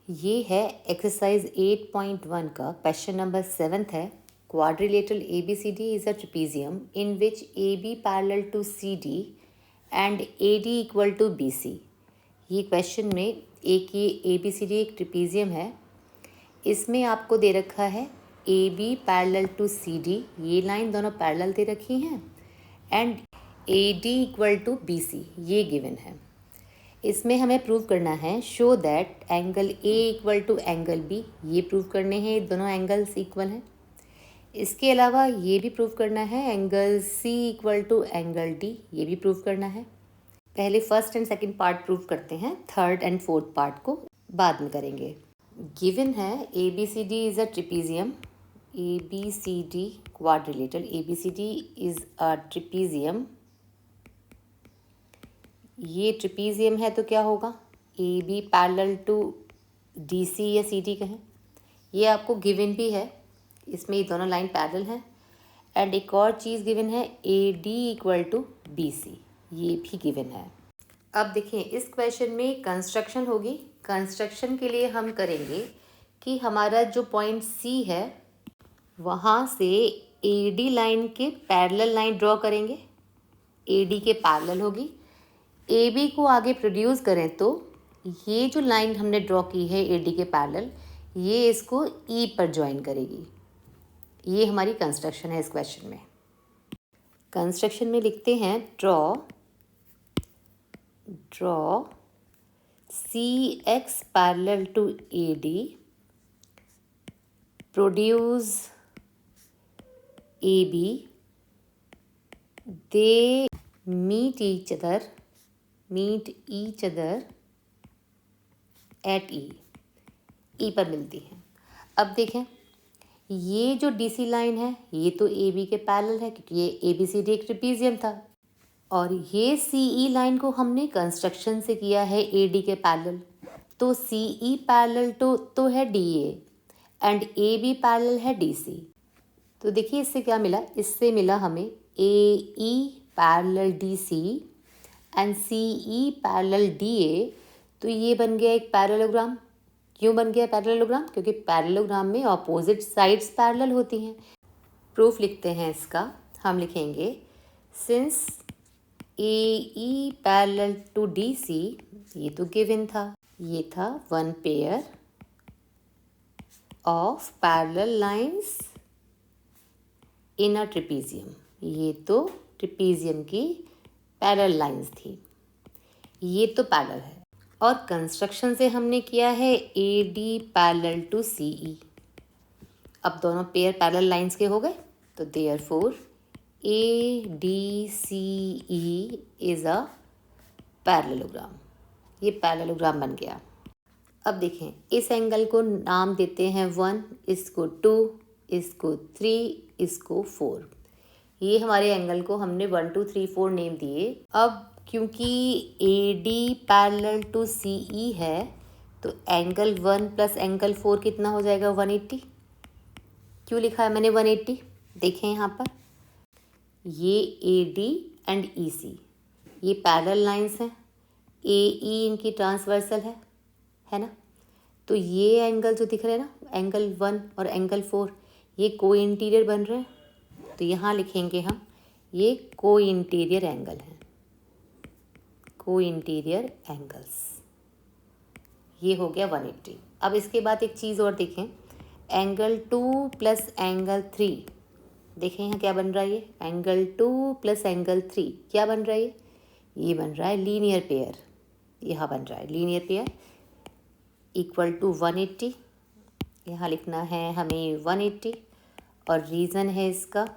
ये है एक्सरसाइज 8.1 का क्वेश्चन नंबर 7 है। Quadrilateral ABCD is a trapezium in which AB parallel to CD and AD equal to BC। ये question में ये ABCD एक ट्रेपेजियम है। इसमें आपको दे रखा है AB पैरेलल टू CD, ये लाइन दोनों पैरेलल दे रखी हैं, and AD equal to BC ये गिवन है। इसमें हमें प्रूव करना है show that angle A equal to angle B, ये प्रूव करने हैं दोनों एंगल्स इक्वल हैं। इसके अलावा ये भी प्रूव करना है angle C equal to angle D, ये भी प्रूव करना है। पहले first and second part prove करते हैं, थर्ड एंड फोर्थ पार्ट को बाद में करेंगे। गिवन है ABCD is a trapezium, ABCD quadrilateral ABCD is a trapezium. ये ट्रेपेजियम है तो क्या होगा, AB पैरेलल टू DC या CD कहें, ये आपको गिवन भी है। इसमें ये दोनों लाइन पैरेलल हैं। एंड एक और चीज़ गिवन है AD इक्वल टू BC, ये भी गिवन है। अब देखिए इस क्वेश्चन में कंस्ट्रक्शन होगी। कंस्ट्रक्शन के लिए हम करेंगे कि हमारा जो पॉइंट C है वहाँ से AD लाइन के पैरेलल लाइन ड्रॉ करेंगे, AD के पैरेलल होगी। AB को आगे प्रोड्यूस करें तो ये जो लाइन हमने ड्रॉ की है AD के पैरेलल, ये इसको E पर ज्वाइन करेगी। ये हमारी कंस्ट्रक्शन है इस क्वेश्चन में। कंस्ट्रक्शन में लिखते हैं draw CX parallel to AD, produce AB, they meet each other at E पर मिलती हैं। अब देखें ये जो DC लाइन है ये तो AB के पैरेलल है क्योंकि ये ABCD एक ट्रेपेजियम था, और ये CE लाइन को हमने कंस्ट्रक्शन से किया है AD के पैरेलल, तो CE पैरेलल तो है DA एंड AB पैरेलल है DC। तो देखिए इससे क्या मिला, इससे मिला हमें AE parallel DC and CE parallel DA। तो ये बन गया एक पैरेललोग्राम। क्यों बन गया पैरेललोग्राम? क्योंकि पैरेललोग्राम में ऑपोजिट साइड्स पैरेलल होती हैं। प्रूफ लिखते हैं इसका, हम लिखेंगे since AE parallel to DC, ये तो गिवन था, ये था one pair of parallel lines in a trapezium, ये तो ट्रेपेजियम की पैरेलल लाइंस थी, ये तो पैरेलल है। और कंस्ट्रक्शन से हमने किया है AD पैरेलल टू CE। अब दोनों पेयर पैरेलल लाइंस के हो गए, तो therefore ADCE is a parallelogram, ये पैरेललोग्राम बन गया। अब देखें इस एंगल को नाम देते हैं 1, इसको 2, इसको 3, इसको 4। ये हमारे एंगल को हमने 1 2 3 4 नेम दिए। अब क्योंकि AD पैरेलल टू CE है तो एंगल 1 प्लस एंगल 4 कितना हो जाएगा, 180। क्यों लिखा है मैंने 180? देखें यहाँ पर ये AD एंड EC ये पैरेलल लाइंस हैं, AE इनकी ट्रांसवर्सल है ना। तो ये एंगल जो दिख रहे हैं ना, एंगल 1 और एंगल 4, ये को इंटीरियर बन रहे हैं। तो यहाँ लिखेंगे हम ये को इंटीरियर एंगल हैं, को इंटीरियर एंगल्स। ये हो गया 180। अब इसके बाद एक चीज़ और देखें, एंगल 2 प्लस एंगल 3, देखें यहाँ क्या बन रहा है, ये एंगल 2 प्लस एंगल 3 क्या बन रहा है, ये बन रहा है लीनियर पेयर। यहाँ बन रहा है लीनियर पेयर इक्वल टू 180। यहाँ लिखना है हमें 180 और रीज़न है इसका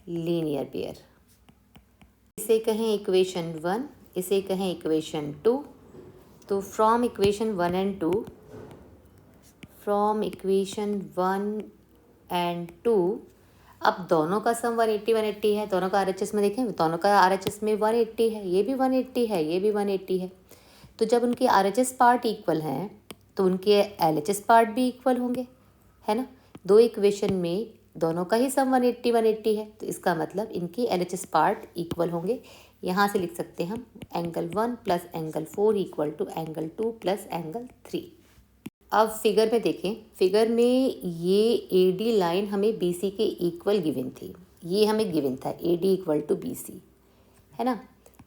लीनियर पेयर। इसे कहें इक्वेशन 1, इसे कहें इक्वेशन 2। तो from equation 1 and 2, from equation 1 and 2, अब दोनों का सम 180 है। दोनों का RHS में देखें, दोनों का RHS में 180 है, ये भी 180 है, ये भी 180 है। तो जब उनके RHS पार्ट इक्वल हैं तो उनके LHS पार्ट भी इक्वल होंगे, है ना। दो इक्वेशन में दोनों का ही सम 180 है, तो इसका मतलब इनकी LHS पार्ट इक्वल होंगे। यहाँ से लिख सकते हैं हम angle 1 plus angle 4 equal to angle 2 plus angle 3। अब फिगर में देखें, फिगर में ये ए डी लाइन हमें बी सी के इक्वल गिवन थी, ये हमें गिवन था A D equal to B C, है ना,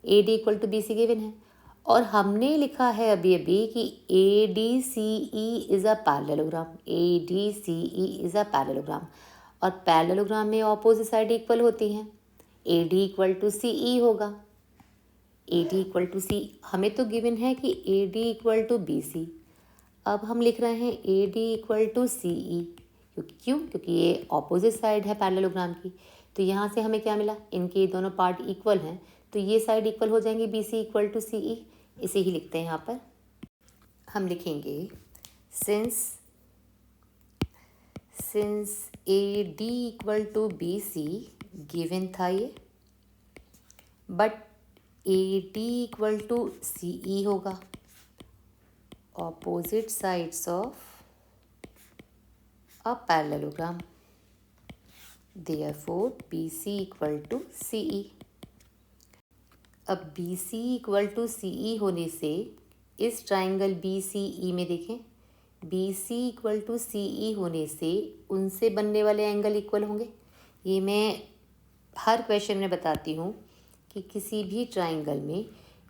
A D equal to B C given है। और हमने लिखा है अभी अभी कि A D C E is a parallelogram, A D C E is a parallelogram, और पैरेललोग्राम में ऑपोजिट साइड इक्वल होती हैं, A D equal to C E होगा, A D equal to C, हमें तो गिवन है कि A D equal to B C, अब हम लिख रहे हैं A D equal to C E, क्योंकि ये ऑपोजिट साइड है पैरेललोग्राम की। तो यहाँ से हमें क्या मिला, इनके दोनों पार्ट इक्वल हैं, तो ये साइड इक्वल हो जाएंगे B C equal to C E, इसे ही लिखते हैं यहाँ पर। हम लिखेंगे since A D equal to B C given था ये, but A D equal to C E होगा, opposite sides of a parallelogram, therefore BC equal to CE। अब BC equal to CE होने से इस ट्राइंगल BCE में देखें, BC equal to CE होने से उनसे बनने वाले एंगल इक्वल होंगे। ये मैं हर क्वेश्चन में बताती हूँ कि किसी भी ट्राइंगल में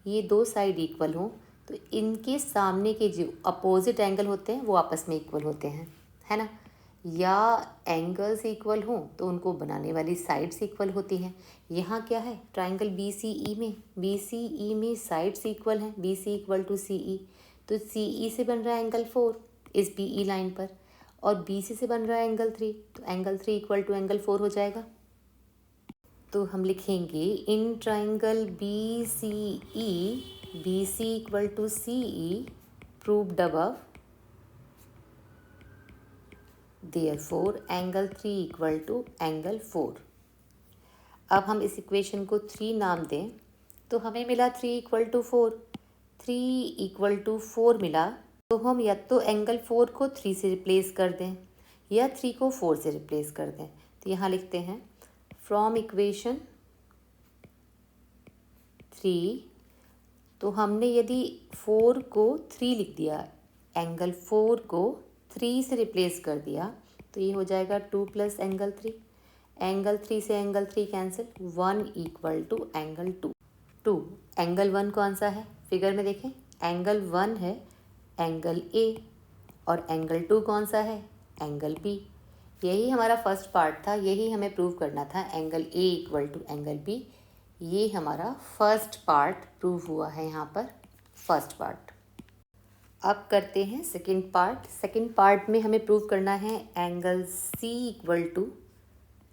ये दो साइड इक्वल हों तो इनके सामने के जो अपोजिट एंगल होते हैं वो आपस में इक्वल होते हैं, है ना, या एंगल्स इक्वल हों तो उनको बनाने वाली साइड्स इक्वल होती हैं। यहाँ क्या है, ट्राइंगल बी सी ई में साइड्स इक्वल हैं, B C equal to C ई, तो सी ई से बन रहा है एंगल 4 इस बी ई लाइन पर, और बी सी से बन रहा है एंगल 3, तो एंगल 3 इक्वल टू एंगल 4 हो जाएगा। तो हम लिखेंगे in triangle B C E BC equal to CE proved above, therefore angle 3 equal to angle 4। अब हम इस इक्वेशन को 3 नाम दें तो हमें मिला 3 इक्वल टू 4, 3 इक्वल टू 4 मिला, तो हम या तो एंगल 4 को 3 से रिप्लेस कर दें या 3 को 4 से रिप्लेस कर दें। तो यहाँ लिखते हैं फ्रॉम इक्वेशन 3, तो हमने यदि 4 को 3 लिख दिया, एंगल 4 को 3 से रिप्लेस कर दिया, तो ये हो जाएगा 2 प्लस एंगल 3, एंगल 3 से angle 3 cancel, 1 equal to angle 2। एंगल 1 कौन सा है, फिगर में देखें, एंगल 1 है एंगल ए, और एंगल 2 कौन सा है, एंगल बी। यही हमारा फर्स्ट पार्ट था, यही हमें प्रूव करना था, angle A equal to angle B. ये हमारा फर्स्ट पार्ट प्रूव हुआ है यहाँ पर, फर्स्ट पार्ट। अब करते हैं सेकंड पार्ट। सेकंड पार्ट में हमें प्रूव करना है angle C equal to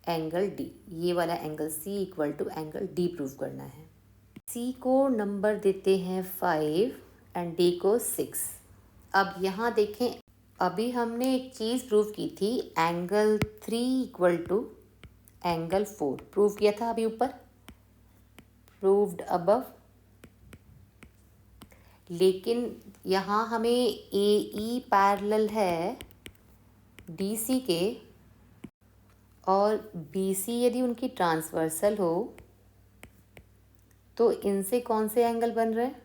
angle D, ये वाला angle C equal to angle D prove करना है। सी को नंबर देते हैं 5 एंड डी को 6। अब यहाँ देखें, अभी हमने एक चीज़ प्रूव की थी, angle 3 equal to angle 4 prove किया था अभी ऊपर, प्रूव्ड अबव, लेकिन यहाँ हमें ए ई पैरेलल है डी सी के, और बी सी यदि उनकी ट्रांसवर्सल हो तो इनसे कौन से एंगल बन रहे हैं,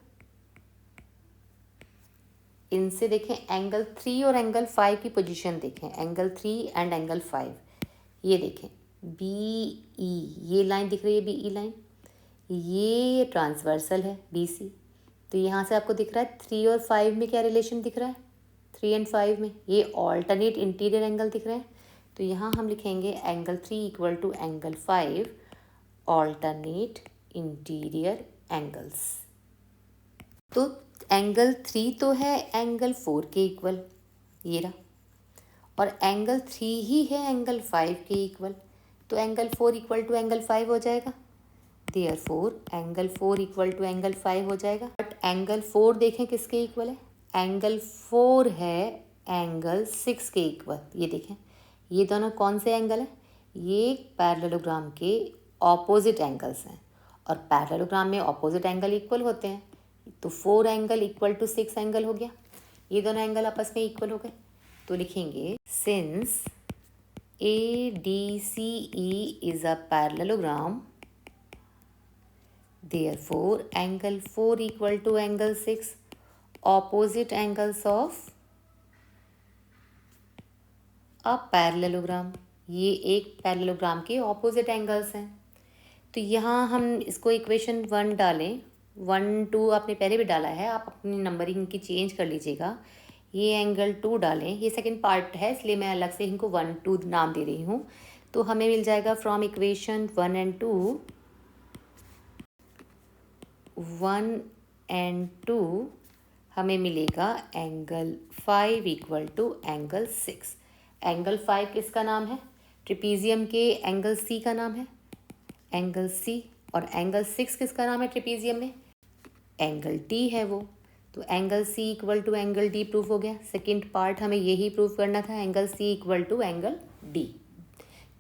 इनसे देखें एंगल 3 और एंगल 5 की पोजीशन देखें, एंगल 3 एंड एंगल 5, ये देखें बी ई, ये लाइन दिख रही है बी ई लाइन, ये ट्रांसवर्सल है बी सी, तो यहाँ से आपको दिख रहा है 3 और 5 में क्या रिलेशन दिख रहा है, 3 एंड 5 में ये ऑल्टरनेट इंटीरियर एंगल दिख रहे हैं। तो यहाँ हम लिखेंगे angle 3 equal to angle 5 alternate interior angles. तो एंगल 3 तो है एंगल 4 के इक्वल, ये रहा, और एंगल 3 ही है एंगल 5 के इक्वल, तो एंगल 4 इक्वल टू एंगल 5 हो जाएगा, therefore angle 4 equal to angle 5 हो जाएगा। बट एंगल 4 देखें किसके इक्वल है, एंगल 4 है एंगल 6 के इक्वल। ये देखें ये दोनों कौन से एंगल हैं, ये पैरेललोग्राम के ऑपोजिट एंगल्स हैं, और पैरेललोग्राम में ऑपोजिट एंगल इक्वल होते हैं, तो 4 एंगल इक्वल टू 6 एंगल हो गया, ये दोनों एंगल आपस में इक्वल हो गए। तो लिखेंगे since A D C E is a parallelogram, therefore angle 4 equal to angle 6, opposite angles of a parallelogram, ये एक पैरेललोग्राम के ऑपोजिट एंगल्स हैं। तो यहाँ हम इसको इक्वेशन 1 डालें, 1 2 आपने पहले भी डाला है, आप अपनी नंबरिंग की चेंज कर लीजिएगा। ये एंगल 2 डालें, ये सेकंड पार्ट है इसलिए मैं अलग से इनको 1 2 नाम दे रही हूँ। तो हमें मिल जाएगा फ्रॉम इक्वेशन 1 एंड 2 हमें मिलेगा angle 5 equal to angle 6। Angle 5 किसका नाम है? ट्रिपीजियम के एंगल सी का नाम है एंगल सी, और एंगल 6 किसका नाम है ट्रिपीजियम में? एंगल डी है वो। तो angle C equal to angle D proof हो गया। सेकेंड पार्ट हमें यही प्रूफ करना था, angle C equal to angle D.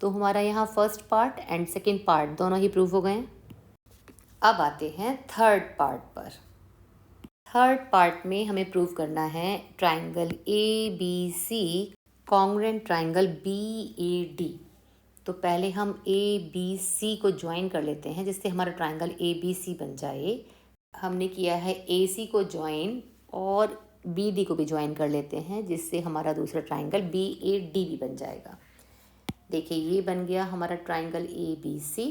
तो हमारा यहाँ first part and second part दोनों ही प्रूफ हो गए हैं। अब आते हैं थर्ड पार्ट पर। थर्ड पार्ट में हमें प्रूव करना है triangle A B C congruent triangle B A D. तो पहले हम ए बी सी को ज्वाइन कर लेते हैं जिससे हमारा ट्राइंगल ए बी सी बन जाए। हमने किया है ए सी को ज्वाइन और बी डी को भी ज्वाइन कर लेते हैं जिससे हमारा दूसरा ट्राइंगल बी ए डी भी बन जाएगा। देखिए ये बन गया हमारा ट्राइंगल ए बी सी,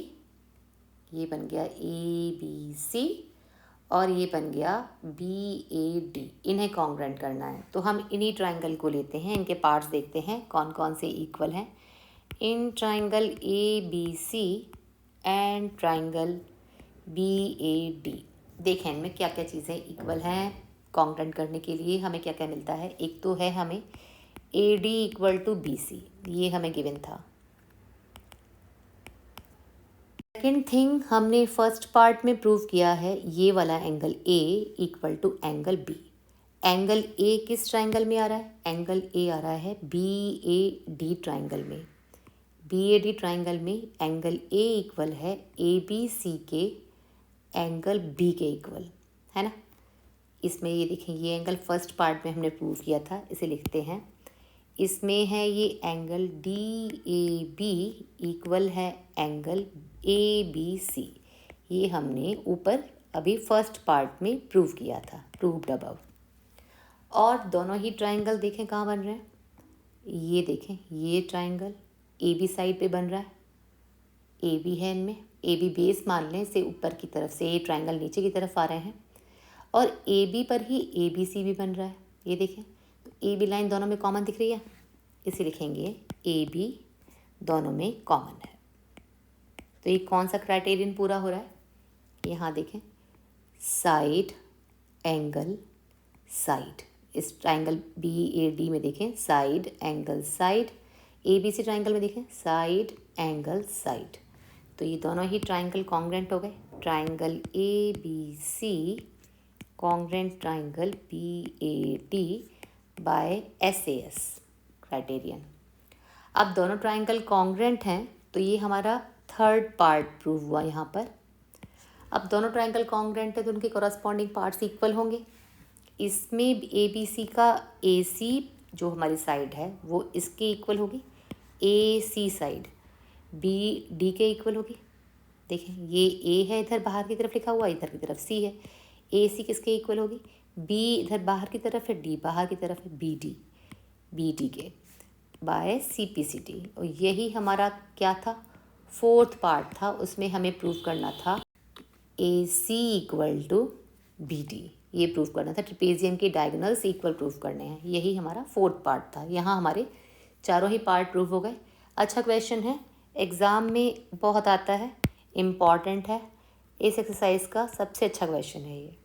ये बन गया ए बी सी और ये बन गया बी ए डी। इन्हें कॉन्ग्रुएंट करना है तो हम इन्हीं ट्राइंगल को लेते हैं, इनके पार्ट्स देखते हैं कौन कौन से इक्वल हैं। In triangle A B C and triangle B A D, देखें इनमें क्या क्या चीज़ें इक्वल हैं। कॉन्ग्रुएंट करने के लिए हमें क्या क्या मिलता है? एक तो है हमें A D equal to B C, ये हमें गिवन था। सेकेंड थिंग हमने फर्स्ट पार्ट में प्रूव किया है ये वाला angle A equal to angle B. Angle A किस ट्राइंगल में आ रहा है? एंगल ए आ रहा है बी ए डी ट्राइंगल में। बी ए डी ट्राइंगल में एंगल ए इक्वल है ए बी सी के एंगल बी के इक्वल, है ना। इसमें ये देखें ये एंगल फर्स्ट पार्ट में हमने प्रूव किया था, इसे लिखते हैं। इसमें है ये angle D A B equal है एंगल ए बी सी, ये हमने ऊपर अभी फर्स्ट पार्ट में प्रूव किया था, प्रूव्ड अबव। और दोनों ही ट्राइंगल देखें कहाँ बन रहे हैं। ये देखें ये ट्राइंगल ए बी साइड पे बन रहा है, ए बी है इनमें, ए बी बेस मान लें से ऊपर की तरफ से ये ट्राइंगल नीचे की तरफ आ रहे हैं और ए बी पर ही ए बी सी भी बन रहा है। ये देखें तो ए बी लाइन दोनों में कॉमन दिख रही है, इसे लिखेंगे ए बी दोनों में कॉमन है। तो ये कौन सा क्राइटेरियन पूरा हो रहा है? यहाँ देखें साइड एंगल साइड, इस ट्राइंगल बी ए डी में देखें side angle side, A B C triangle में देखें साइड एंगल साइड। तो ये दोनों ही ट्राइंगल कॉन्ग्रुएंट हो गए। Triangle A B C congruent triangle B A D by SAS criterion. अब दोनों ट्राइंगल कॉन्ग्रुएंट हैं तो ये हमारा थर्ड पार्ट प्रूव हुआ यहाँ पर। अब दोनों ट्राइंगल कॉन्ग्रुएंट है तो उनके कॉरस्पॉन्डिंग पार्ट्स इक्वल होंगे। इसमें ए बी सी का ए सी जो हमारी साइड है वो इसके इक्वल होगी, ए सी साइड बी डी के इक्वल होगी। देखें ये ए है इधर बाहर की तरफ लिखा हुआ, इधर की तरफ सी है, ए सी किसके इक्वल होगी? बी इधर बाहर की तरफ है, डी बाहर की तरफ है, बी डी के by C P C D. और यही हमारा क्या था? फोर्थ पार्ट था, उसमें हमें प्रूव करना था ए सी इक्वल टू बी डी, ये प्रूव करना था। ट्रिपेजियम के डायगोनल्स इक्वल प्रूव करने हैं, यही हमारा फोर्थ पार्ट था। यहाँ हमारे चारों ही पार्ट प्रूव हो गए। अच्छा क्वेश्चन है, एग्ज़ाम में बहुत आता है, इम्पॉर्टेंट है, इस एक्सरसाइज का सबसे अच्छा क्वेश्चन है ये।